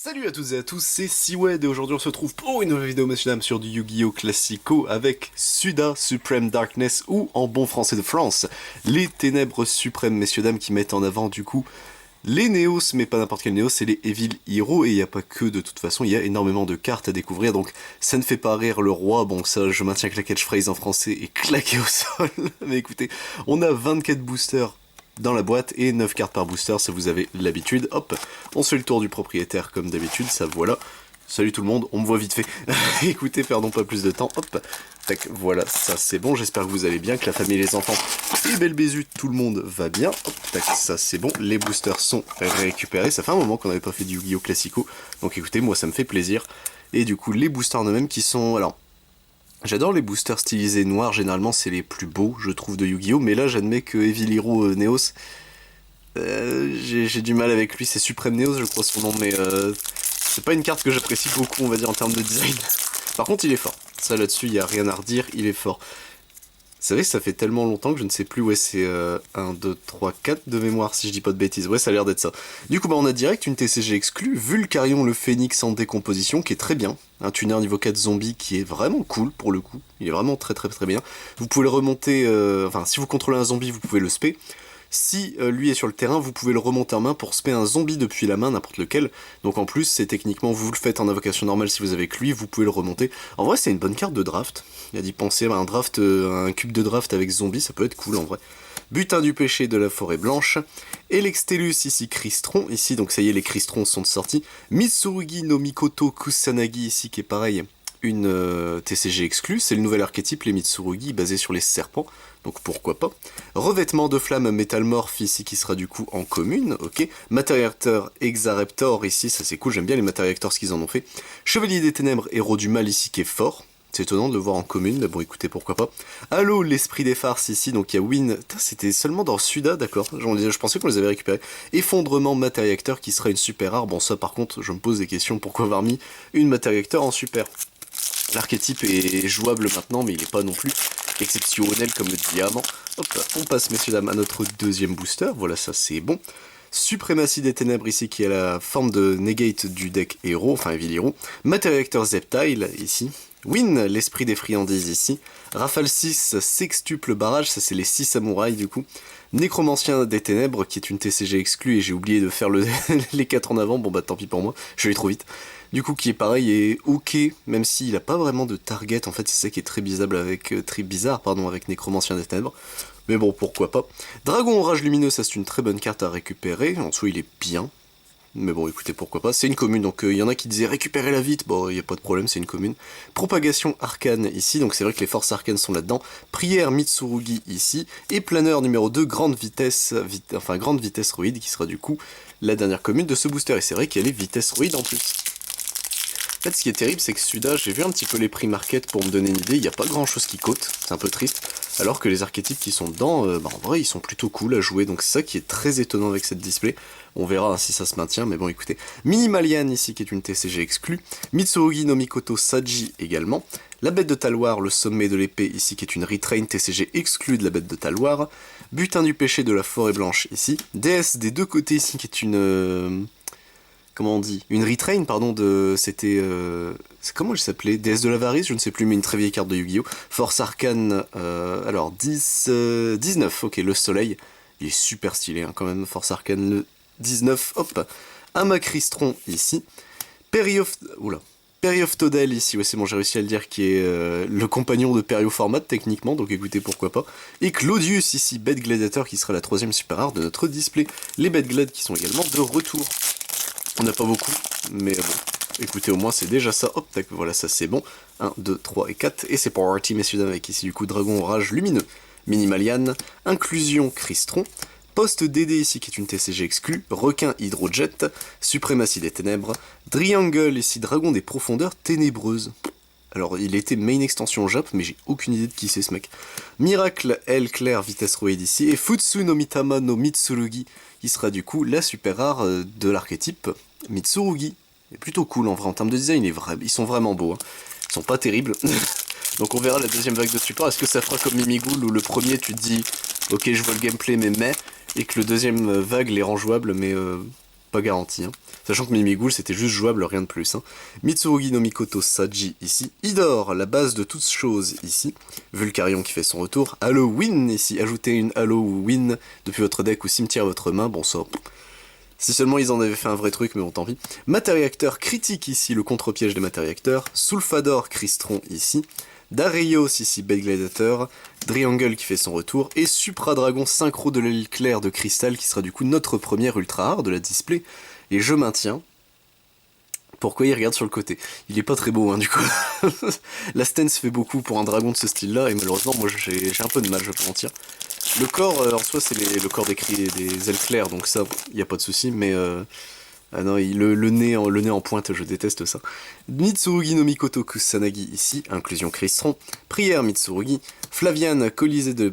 Salut à toutes et à tous, c'est Siwed et aujourd'hui on se retrouve pour une nouvelle vidéo messieurs dames sur du Yu-Gi-Oh! Classico avec Suda Supreme Darkness ou en bon français de France, les ténèbres suprêmes messieurs dames qui mettent en avant du coup les Néos, mais pas n'importe quel Néos, c'est les Evil Heroes et il n'y a pas que de toute façon, il y a énormément de cartes à découvrir donc ça ne fait pas rire le roi, bon ça je maintiens que la catchphrase en français est claquée au sol, mais écoutez, on a 24 boosters dans la boîte et 9 cartes par booster, ça vous avez l'habitude. Hop, on se fait le tour du propriétaire comme d'habitude, ça voilà. Salut tout le monde, on me voit vite fait. Écoutez, perdons pas plus de temps. Hop, tac, voilà, ça c'est bon, j'espère que vous allez bien, que la famille et les enfants et belle bézu, tout le monde va bien. Hop, tac, ça c'est bon, les boosters sont récupérés, ça fait un moment qu'on n'avait pas fait du Yu-Gi-Oh! Classico, donc écoutez, moi ça me fait plaisir. Et du coup, les boosters en eux-mêmes qui sont... Alors, j'adore les boosters stylisés noirs, généralement c'est les plus beaux, je trouve, de Yu-Gi-Oh! Mais là, j'admets que Evil Hero Neos, j'ai du mal avec lui, c'est Supreme Neos, je crois son nom, mais c'est pas une carte que j'apprécie beaucoup, on va dire, en termes de design. Par contre, il est fort. Ça, là-dessus, il y a rien à redire, il est fort. C'est vrai que ça fait tellement longtemps que je ne sais plus, ouais, c'est 1, 2, 3, 4 de mémoire, si je dis pas de bêtises. Ouais, ça a l'air d'être ça. Du coup, bah, on a direct une TCG exclue, Vulcarion le Phénix en décomposition, qui est très bien. Un tuner niveau 4 zombie qui est vraiment cool, pour le coup. Il est vraiment très bien. Vous pouvez le remonter, enfin, si vous contrôlez un zombie, vous pouvez le spé. Si lui est sur le terrain, vous pouvez le remonter en main pour spé un zombie depuis la main, n'importe lequel. Donc en plus, c'est techniquement, vous le faites en invocation normale si vous avez que lui, vous pouvez le remonter. En vrai, c'est une bonne carte de draft. Il a d'y penser à un draft, un cube de draft avec zombie, ça peut être cool en vrai. Butin du péché de la forêt blanche. Elextelus ici, Crystron. Ici, donc ça y est, les Crystrons sont sortis. Mitsurugi no Mikoto Kusanagi ici, qui est pareil, une TCG exclue. C'est le nouvel archétype, les Mitsurugi, basé sur les serpents. Donc pourquoi pas. Revêtement de flamme métalmorphe ici qui sera du coup en commune, ok. Matériacteur Exareptor ici, ça c'est cool, j'aime bien les Matériactors ce qu'ils en ont fait. Chevalier des ténèbres, héros du mal ici qui est fort. C'est étonnant de le voir en commune, mais bon écoutez pourquoi pas. Halo, l'esprit des farces ici, donc il y a Win, c'était seulement dans Suda, d'accord, je pensais qu'on les avait récupérés. Effondrement Matériacteur qui sera une super rare, bon ça par contre je me pose des questions, pourquoi avoir mis une Matériacteur en super. L'archétype est jouable maintenant, mais il n'est pas non plus exceptionnel comme le diamant. Hop, on passe messieurs dames à notre deuxième booster, voilà ça c'est bon. Suprématie des ténèbres ici qui a la forme de negate du deck héros, enfin Evil Hero. Matériacteur Zeptile ici. Win, l'esprit des friandises ici. Rafale 6, sextuple barrage, ça c'est les 6 samouraïs du coup. Nécromancien des ténèbres qui est une TCG exclue et j'ai oublié de faire les 4 en avant, bon bah tant pis pour moi, je vais trop vite. Du coup qui est pareil et ok, même s'il a pas vraiment de target, en fait c'est ça qui est très bizarre avec Nécromancien des ténèbres. Mais bon, pourquoi pas. Dragon Orage Lumineux, ça c'est une très bonne carte à récupérer, en soi il est bien. Mais bon, écoutez, pourquoi pas. C'est une commune, donc il y en a qui disaient récupérer la vite. Bon, il n'y a pas de problème, c'est une commune. Propagation arcane ici, donc c'est vrai que les forces arcanes sont là-dedans. Prière Mitsurugi ici. Et planeur numéro 2, grande vitesse, grande vitesse roïde, qui sera du coup la dernière commune de ce booster. Et c'est vrai qu'elle est vitesse roïde en plus. En fait, ce qui est terrible, c'est que Suda, j'ai vu un petit peu les prix market pour me donner une idée, il n'y a pas grand chose qui cote, c'est un peu triste, alors que les archétypes qui sont dedans, en vrai, ils sont plutôt cool à jouer, donc c'est ça qui est très étonnant avec cette display. On verra si ça se maintient, mais bon, écoutez. Minimalian ici, qui est une TCG exclue, Mitsurugi no Mikoto Saji également, la bête de Taloir, le sommet de l'épée ici, qui est une retrain TCG exclue de la bête de Taloir, Butin du péché de la forêt blanche ici, déesse des deux côtés ici, qui est une... comment on dit, une retrain, pardon, c'était, comment elle s'appelait, déesse de l'avarice, je ne sais plus, mais une très vieille carte de Yu-Gi-Oh! Force arcane, alors, 19, ok, le soleil, il est super stylé, hein, quand même, Force arcane, le 19, hop, Amacrystron, ici, Perioftodel, ici, ouais, c'est bon, j'ai réussi à le dire, qui est le compagnon de Perioformat, techniquement, donc écoutez, pourquoi pas, et Claudius, ici, bête gladiateur, qui sera la troisième super rare de notre display, les bêtes glad qui sont également de retour. On n'a pas beaucoup, mais bon, écoutez, au moins c'est déjà ça. Hop, tac, voilà, ça c'est bon. 1, 2, 3 et 4. Et c'est pour parti, messieurs dames, avec ici du coup Dragon Orage Lumineux, Minimalian, Inclusion Crystron, Poste DD ici qui est une TCG exclue, Requin Hydrojet, Suprématie des Ténèbres, Triangle ici, Dragon des Profondeurs Ténébreuses. Alors, il était main extension Jap, mais j'ai aucune idée de qui c'est ce mec. Miracle, L, Claire, Vitesse Roïde ici, et Futsu no Mitama no Mitsurugi, qui sera du coup la super rare de l'archétype Mitsurugi. C'est plutôt cool en vrai, en termes de design, ils sont vraiment beaux. Hein. Ils sont pas terribles. Donc on verra la deuxième vague de support. Est-ce que ça fera comme Mimighoul, où le premier tu te dis, ok je vois le gameplay mais, et que le deuxième vague les rend jouables, mais pas garanti, hein. Sachant que Mimighoul c'était juste jouable, rien de plus, hein. Mitsurugi no Mikoto Saji ici, Idor, la base de toutes choses ici, Vulcarion qui fait son retour, Halloween ici, ajoutez une Halloween depuis votre deck ou cimetière à votre main, bon ça... Si seulement ils en avaient fait un vrai truc, mais bon tant pis. Matériacteur critique ici, le contre-piège des matériacteurs, Sulfador Crystron ici, Darios ici, Bête Gladiateur, Driangle qui fait son retour, et Supra Dragon synchro de l'aile claire de cristal qui sera du coup notre première ultra rare de la display. Et je maintiens. Pourquoi il regarde sur le côté? Il est pas très beau, hein, du coup. La stance fait beaucoup pour un dragon de ce style-là, et malheureusement, moi j'ai un peu de mal, je vais pas mentir. Le corps, en soi, c'est le corps des ailes claires, donc ça, y a pas de souci, mais... Ah non, le nez en pointe, je déteste ça. Mitsurugi no Mikoto Kusanagi ici, inclusion Crystron. Prière Mitsurugi. Flaviane, Colisée de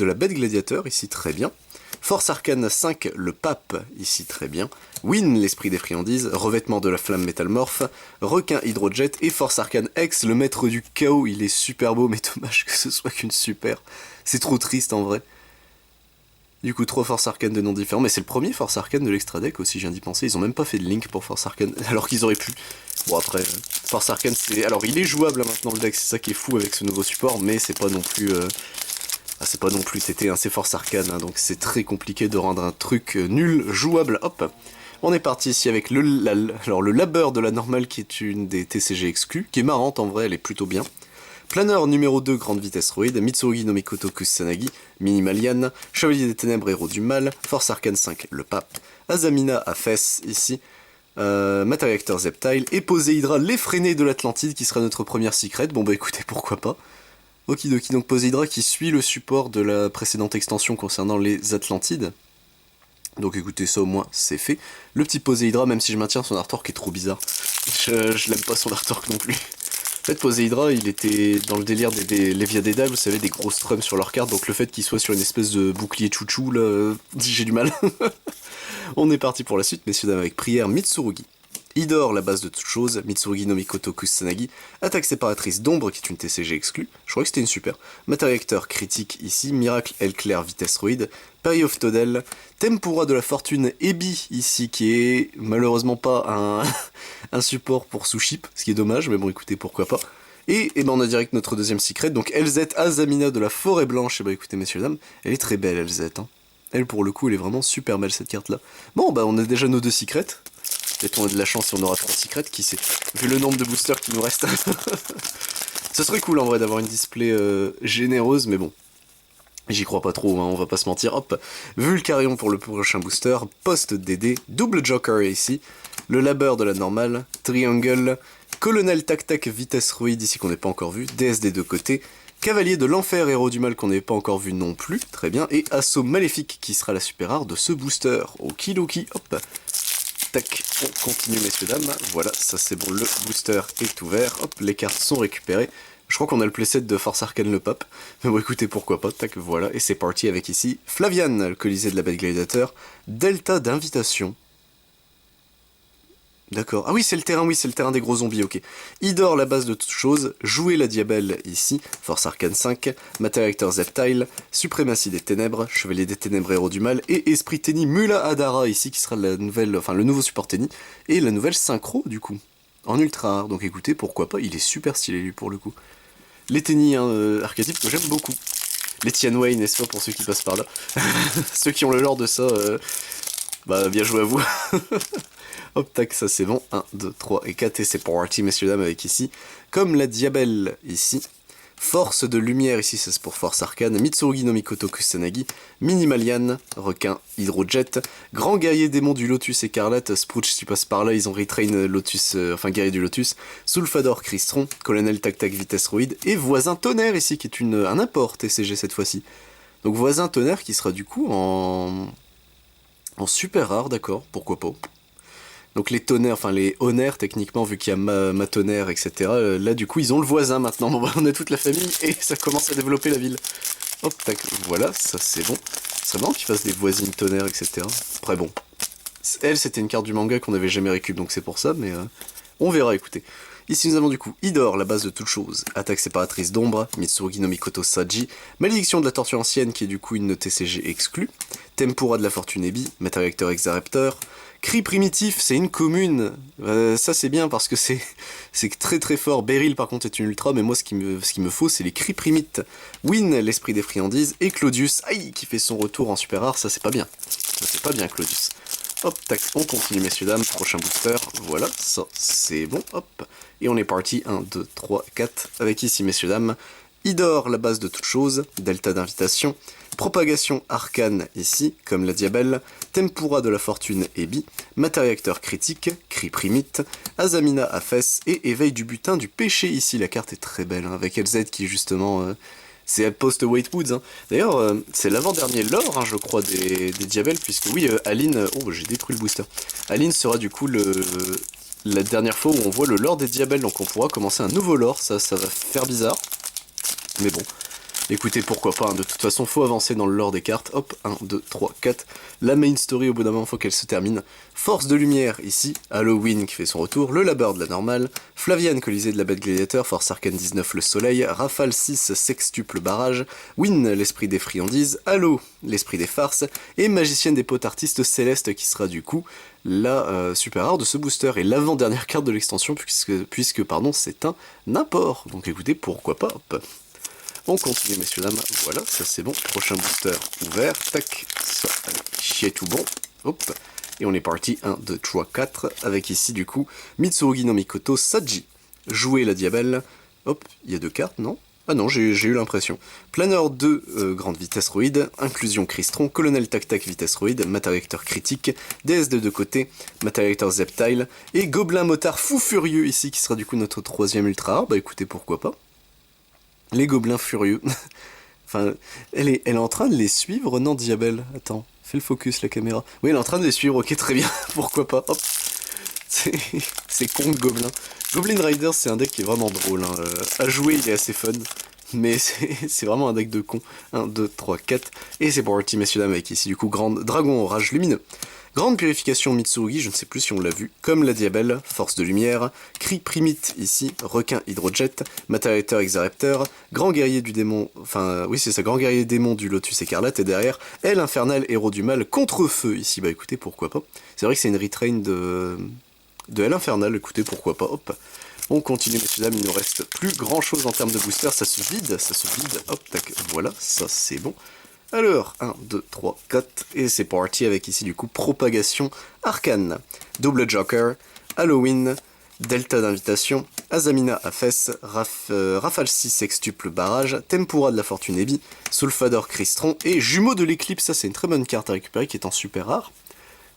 la Bête Gladiateur, ici très bien. Force Arcane 5, le Pape, ici très bien. Win, l'Esprit des Friandises. Revêtement de la Flamme Métalmorphe. Requin Hydrojet. Et Force Arcane X, le Maître du Chaos. Il est super beau, mais dommage que ce soit qu'une super. C'est trop triste en vrai. Du coup, 3 Force Arcane de noms différents, mais c'est le premier Force Arcane de l'extra deck aussi, je viens d'y penser, ils ont même pas fait de link pour Force Arcane, alors qu'ils auraient pu. Bon après, Force Arcane c'est... Alors il est jouable là, maintenant le deck, c'est ça qui est fou avec ce nouveau support, mais c'est pas non plus... Ah, c'est pas non plus TT, hein, c'est Force Arcane, hein, donc c'est très compliqué de rendre un truc nul jouable. Hop, on est parti ici avec le labeur de la normale qui est une des TCG exclus, qui est marrante en vrai, elle est plutôt bien. Planeur numéro 2, grande vitesse Roid, Mitsurugi no Mikoto Kusanagi, Minimalian, Chevalier des Ténèbres, Héros du Mal, Force Arcane 5, le Pape, Azamina à Fès, ici, Matériacteur Zeptile, et Poséidra, l'effréné de l'Atlantide, qui sera notre première secret. Bon bah écoutez, pourquoi pas. Okidoki, donc Poséidra qui suit le support de la précédente extension concernant les Atlantides. Donc écoutez, ça au moins c'est fait. Le petit Poséidra, même si je maintiens son artwork est trop bizarre. Je l'aime pas son artwork non plus. En fait, Poséidra, il était dans le délire des Léviadéda, vous savez, des grosses trums sur leur carte, donc le fait qu'il soit sur une espèce de bouclier chouchou, là, j'ai du mal. On est parti pour la suite, messieurs dames, avec prière Mitsurugi. Idor, la base de toute chose, Mitsurugi no Mikoto Kusanagi, attaque séparatrice d'ombre, qui est une TCG exclue, je crois que c'était une super, matériacteur critique ici, miracle L-Clair vitesse Roid, Peri of Todel, Tempura de la fortune Ebi ici, qui est malheureusement pas un support pour sous-ship, ce qui est dommage, mais bon écoutez, pourquoi pas. Et ben on a direct notre deuxième secret, donc LZ Azamina de la forêt blanche, et bah écoutez messieurs dames, elle est très belle LZ, hein. Elle pour le coup elle est vraiment super belle cette carte là. Bon bah on a déjà nos 2 secrets. Peut-être on a de la chance si on aura 3 secrets, qui sait. Vu le nombre de boosters qui nous restent. Ce serait cool en vrai d'avoir une display généreuse, mais bon. J'y crois pas trop, hein, on va pas se mentir. Hop, Vulcarion pour le prochain booster, post-DD, double Joker ici, le labeur de la normale, Triangle, Colonel Tac Tac vitesse Roid ici qu'on n'est pas encore vu, DS des deux côtés, Cavalier de l'Enfer, Héros du Mal qu'on n'avait pas encore vu non plus, très bien, et Assaut Maléfique qui sera la super rare de ce booster. Okidoki, hop. Tac, on continue messieurs dames, voilà, ça c'est bon, le booster est ouvert, hop, les cartes sont récupérées. Je crois qu'on a le playset de Force Arcane le Pape, mais bon écoutez pourquoi pas, tac, voilà, et c'est parti avec ici Flaviane, le Colisée de la Bête Gladiateur, Delta d'invitation. D'accord, ah oui c'est le terrain des gros zombies, ok. Idor, la base de toute chose, jouer la Diabelle ici, Force Arcane 5, Matériacteur Zeptile, Suprématie des Ténèbres, Chevalier des Ténèbres, Héros du Mal, et Esprit Tenny Mula Hadara ici, qui sera la nouvelle, enfin le nouveau support Tenny, et la nouvelle synchro du coup, en ultra rare, donc écoutez, pourquoi pas, il est super stylé lui pour le coup. Les Tenny, hein, archétypes que j'aime beaucoup. Les Tianwei, n'est-ce pas, pour ceux qui passent par là. Ceux qui ont le lore de ça, bah bien joué à vous. Hop, tac, ça c'est bon. 1, 2, 3 et 4, et c'est parti, messieurs dames, avec ici, comme la Diabelle, ici. Force de lumière, ici, c'est pour Force Arcane. Mitsurugi no Mikoto Kusanagi. Minimalian, requin, Hydrojet. Grand guerrier démon du Lotus écarlate. Sprouch, si tu passes par là, ils ont retrain Lotus, enfin guerrier du Lotus. Sulfador Crystron. Colonel Tac Tac vitesse Roid. Et voisin tonnerre, ici, qui est un apport TCG cette fois-ci. Donc voisin tonnerre qui sera du coup en super rare, d'accord, pourquoi pas. Donc les tonnerres, enfin les honneurs techniquement, vu qu'il y a ma tonnerre, etc. Là du coup ils ont le voisin maintenant, bon bah on a toute la famille et ça commence à développer la ville. Hop, tac, voilà, ça c'est bon. C'est marrant qu'ils fassent des voisines tonnerres, etc. Après bon, elle c'était une carte du manga qu'on n'avait jamais récup, donc c'est pour ça, mais on verra, écoutez. Ici nous avons du coup Idor, la base de toute chose, attaque séparatrice d'ombre, Mitsurugi no Mikoto Saji, malédiction de la tortue ancienne qui est du coup une TCG exclue, Tempura de la fortune Ebi, matériacteur Exareptor, Cri primitif, c'est une commune. Ça c'est bien parce que c'est très très fort. Beryl par contre est une ultra, mais moi ce qu'il me faut c'est les cris primites. Win, l'esprit des friandises, et Claudius, aïe, qui fait son retour en super rare, ça c'est pas bien. Ça c'est pas bien Claudius. Hop, tac, on continue messieurs dames, prochain booster, voilà, ça c'est bon, hop. Et on est parti, 1, 2, 3, 4, avec ici messieurs dames, Idor, la base de toute chose, Delta d'invitation, Propagation arcane ici, comme la Diabelle, Tempura de la fortune Ebi, Matériacteur critique, Cri primite, Azamina Afes et Éveil du butin du péché ici. La carte est très belle, hein, avec LZ qui justement... c'est post-White Woods. Hein. D'ailleurs, c'est l'avant-dernier lore, hein, je crois, des Diabelles, puisque oui, Aline... oh, j'ai détruit le booster. Aline sera du coup la dernière fois où on voit le lore des Diabelles, donc on pourra commencer un nouveau lore, ça va faire bizarre. Mais bon, écoutez, pourquoi pas, hein. De toute façon, faut avancer dans le lore des cartes. Hop, 1, 2, 3, 4. La main story, au bout d'un moment, faut qu'elle se termine. Force de lumière, ici. Halloween qui fait son retour. Le labeur de la normale. Flaviane, Colisée de la bête gladiateur. Force arcane 19, le soleil. Rafale 6, sextuple barrage. Win, l'esprit des friandises. Halo, l'esprit des farces. Et magicienne des potes artistes célestes, qui sera du coup la super rare de ce booster. Et l'avant-dernière carte de l'extension, puisque pardon, c'est un import. Donc écoutez, pourquoi pas, hop. On continue messieurs dames, voilà, ça c'est bon, prochain booster ouvert, tac, ça, allez, chier tout bon, hop, et on est parti, 1, 2, 3, 4, avec ici du coup, Mitsurugi no Mikoto Saji, jouer la Diabelle, hop, il y a 2 cartes, non? Ah non, j'ai eu l'impression. Planeur 2, grande vitesse roïde, inclusion Crystron, colonel tac-tac vitesse roïde, matériacteur critique, déesse de 2 côtés, matériacteur Zeptile, et gobelin motard fou furieux ici, qui sera du coup notre 3ème ultra rare, bah écoutez, pourquoi pas. Les gobelins furieux. Enfin, elle est en train de les suivre, non, Diabelle? Attends, fais le focus, la caméra. Oui, elle est en train de les suivre, ok, très bien, pourquoi pas, hop. C'est con, le gobelin. Goblin Riders, c'est un deck qui est vraiment drôle, hein. À jouer, il est assez fun, mais c'est vraiment un deck de con. 1, 2, 3, 4, et c'est parti, messieurs dames, avec ici, du coup, Dragon Orage Lumineux. Grande purification Mitsurugi, je ne sais plus si on l'a vu, comme la Diabelle, force de lumière, Cri primite ici, requin hydrojet, matériacteur exarepteur, grand guerrier du démon, enfin oui c'est ça, grand guerrier démon du lotus écarlate, et derrière, aile infernale, héros du mal, contre-feu ici, bah écoutez, pourquoi pas. C'est vrai que c'est une retrain de aile infernale, écoutez, pourquoi pas, hop. On continue messieurs dames, il nous reste plus grand chose en termes de booster, ça se vide, hop, tac, voilà, ça c'est bon. Alors, 1, 2, 3, 4, et c'est parti avec ici du coup Propagation Arcane, Double Joker, Halloween, Delta d'invitation, Azamina Afes, Rafale 6 sextuple barrage, Tempura de la fortune Ebi, Sulfador Crystron, et Jumeau de l'éclipse, ça c'est une très bonne carte à récupérer qui est en super rare.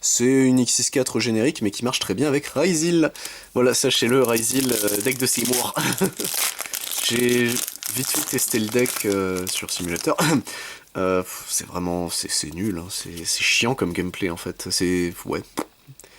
C'est une X64 générique mais qui marche très bien avec Ryzil. Voilà, sachez-le, Ryzil, deck de Seymour. J'ai vite fait testé le deck sur simulateur. C'est vraiment... c'est nul, hein. C'est chiant comme gameplay en fait. Ouais.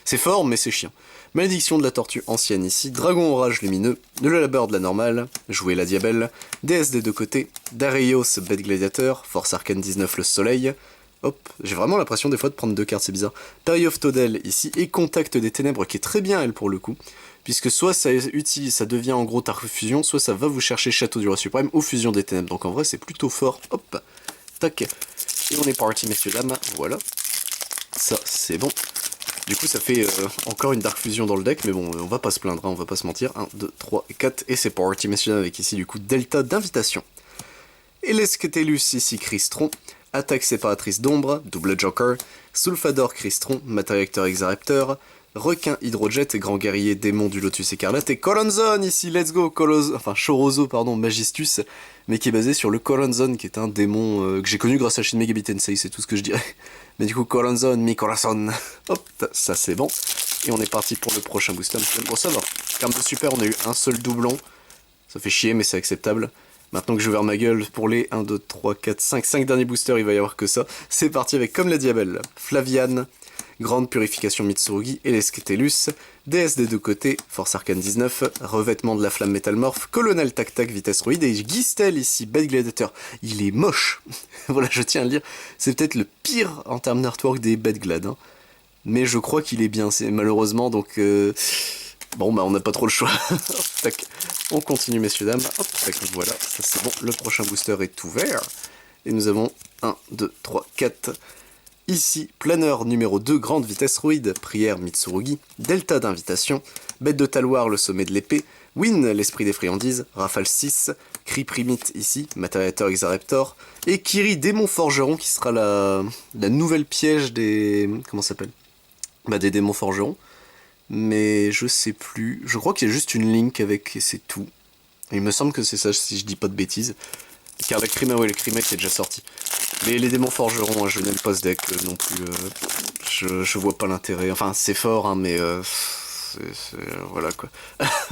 C'est fort mais c'est chiant. Malédiction de la tortue ancienne ici, Dragon Orage lumineux, de la labeur de la normale, jouer la Diabelle, déesse des 2 côtés, Darius bête gladiateur, force arcane 19 le soleil, hop, j'ai vraiment l'impression des fois de prendre 2 cartes, c'est bizarre, Perry of Todel ici, et Contact des ténèbres qui est très bien elle pour le coup, puisque soit ça devient en gros Tark Fusion, soit ça va vous chercher Château du Roi Suprême ou Fusion des ténèbres, donc en vrai c'est plutôt fort, hop, tac, et on est parti messieurs dames, voilà, ça c'est bon. Du coup ça fait encore une Dark Fusion dans le deck, mais bon, on va pas se plaindre, hein, on va pas se mentir. 1, 2, 3, 4, et c'est parti messieurs dames avec ici du coup Delta d'invitation. Elesketelus ici Crystron, attaque séparatrice d'ombre, double joker, Sulfador Crystron, matériacteur exarepteur, requin hydrojet et grand guerrier démon du lotus écarlate, et Coronzon ici, let's go, Chorozo, pardon, Magistus, mais qui est basé sur le Coronzon, qui est un démon que j'ai connu grâce à Shin Megami Tensei, c'est tout ce que je dirais. Mais du coup, Coronzon, mi corazon. Hop, ça c'est bon. Et on est parti pour le prochain booster. Bon, ça va. En termes de super, on a eu un seul doublon. Ça fait chier, mais c'est acceptable. Maintenant que j'ai ouvert ma gueule pour les 1, 2, 3, 4, 5 derniers boosters, il va y avoir que ça. C'est parti avec comme la Diabelle, Flaviane, grande purification Mitsurugi, Elesketelus, déesse des 2 côtés, force arcane 19, revêtement de la flamme métalmorphe, colonel tac-tac vitesse roïde, et Gistel ici, bête gladiateur. Il est moche. Voilà, je tiens à le dire. C'est peut-être le pire en termes d'artwork des bêtes glad. Hein. Mais je crois qu'il est bien, c'est malheureusement, donc... Bon, bah on n'a pas trop le choix. Tac. On continue, messieurs, dames. Hop, tac, voilà, ça c'est bon. Le prochain booster est ouvert. Et nous avons 1, 2, 3, 4... Ici, planeur numéro 2, grande vitesse Roïd, prière Mitsurugi, delta d'invitation, bête de taloir, le sommet de l'épée, Win, l'esprit des friandises, rafale 6, cri primite ici, matériateur Exareptor, et Kiri, démon forgeron, qui sera la nouvelle piège des... comment ça s'appelle? Bah des démons forgerons. Mais je sais plus, je crois qu'il y a juste une link avec, et c'est tout. Il me semble que c'est ça, si je dis pas de bêtises. Car la Crima, ouais, le Crima qui est déjà sorti. Mais les démons forgeront, hein, je n'aime pas ce deck non plus. Je vois pas l'intérêt. Enfin, c'est fort, hein, mais voilà quoi.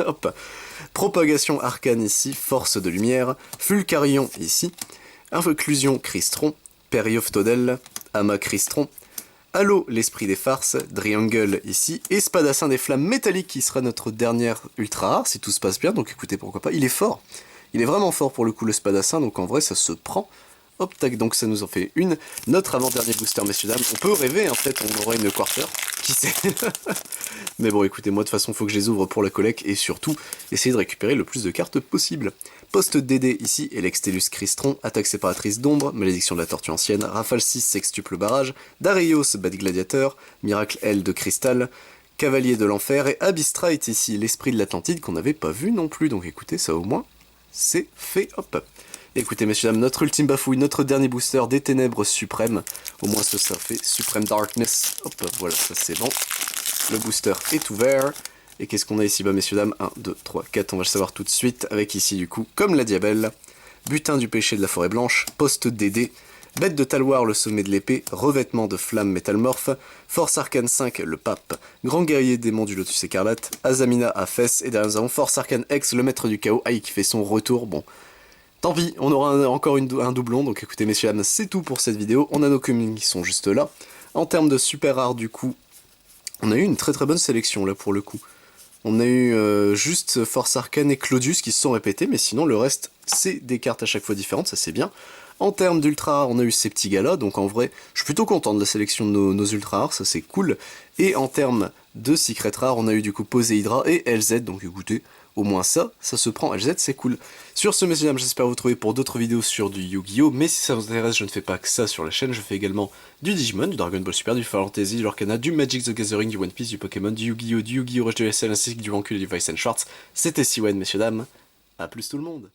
Hop. Propagation arcane ici, force de lumière. Fulcarion ici. Inclusion Crystron. Perioftodel. Ama Crystron. Halo, l'esprit des farces, Triangle ici, et Spadassin des flammes métalliques qui sera notre dernière ultra rare si tout se passe bien, donc écoutez pourquoi pas, il est fort. Il est vraiment fort pour le coup le Spadassin, donc en vrai ça se prend. Hop tac, donc ça nous en fait une. Notre avant-dernier booster messieurs dames, on peut rêver, en fait on aura une quarter, qui sait. Mais bon écoutez, moi de toute façon faut que je les ouvre pour la collecte, et surtout essayer de récupérer le plus de cartes possible. Poste DD ici, Elextelus Crystron, attaque séparatrice d'ombre, malédiction de la tortue ancienne, rafale 6 sextuple barrage, Darius Bad Gladiateur, miracle L de cristal, cavalier de l'enfer, et Abystrite ici, l'esprit de l'Atlantide qu'on n'avait pas vu non plus, donc écoutez, ça au moins, c'est fait, hop. Écoutez messieurs dames, notre ultime bafouille, notre dernier booster des ténèbres suprêmes, au moins ça fait Supreme Darkness, hop, voilà, ça c'est bon. Le booster est ouvert. Et qu'est-ce qu'on a ici, bah messieurs dames, 1, 2, 3, 4, on va le savoir tout de suite, avec ici du coup, comme la diabelle, butin du péché de la forêt blanche, poste DD, bête de taloir, le sommet de l'épée, revêtement de flamme métalmorphe, force arcane 5, le pape, grand guerrier démon du lotus écarlate, Azamina à fesses, et derrière nous avons force arcane X, le maître du chaos, aïe qui fait son retour, bon. Tant pis, on aura encore un doublon, donc écoutez messieurs dames, c'est tout pour cette vidéo, on a nos communes qui sont juste là. En termes de super rare du coup, on a eu une très bonne sélection là pour le coup. On a eu juste Force Arcane et Claudius qui se sont répétés, mais sinon le reste c'est des cartes à chaque fois différentes, ça c'est bien. En termes d'ultra rare, on a eu ces petits gars là, donc en vrai je suis plutôt content de la sélection de nos ultra rares, ça c'est cool. Et en termes de secret rare, on a eu du coup Poséidra et LZ, donc écoutez, au moins ça se prend, LZ c'est cool. Sur ce messieurs dames, j'espère vous retrouver pour d'autres vidéos sur du Yu-Gi-Oh! Mais si ça vous intéresse, je ne fais pas que ça sur la chaîne, je fais également du Digimon, du Dragon Ball Super, du Final Fantasy, du Lorcana, du Magic the Gathering, du One Piece, du Pokémon, du Yu-Gi-Oh! Du Yu-Gi-Oh! Rush de SL ainsi que du Rancule et du Vice and Shorts. C'était Siwen messieurs dames, à plus tout le monde.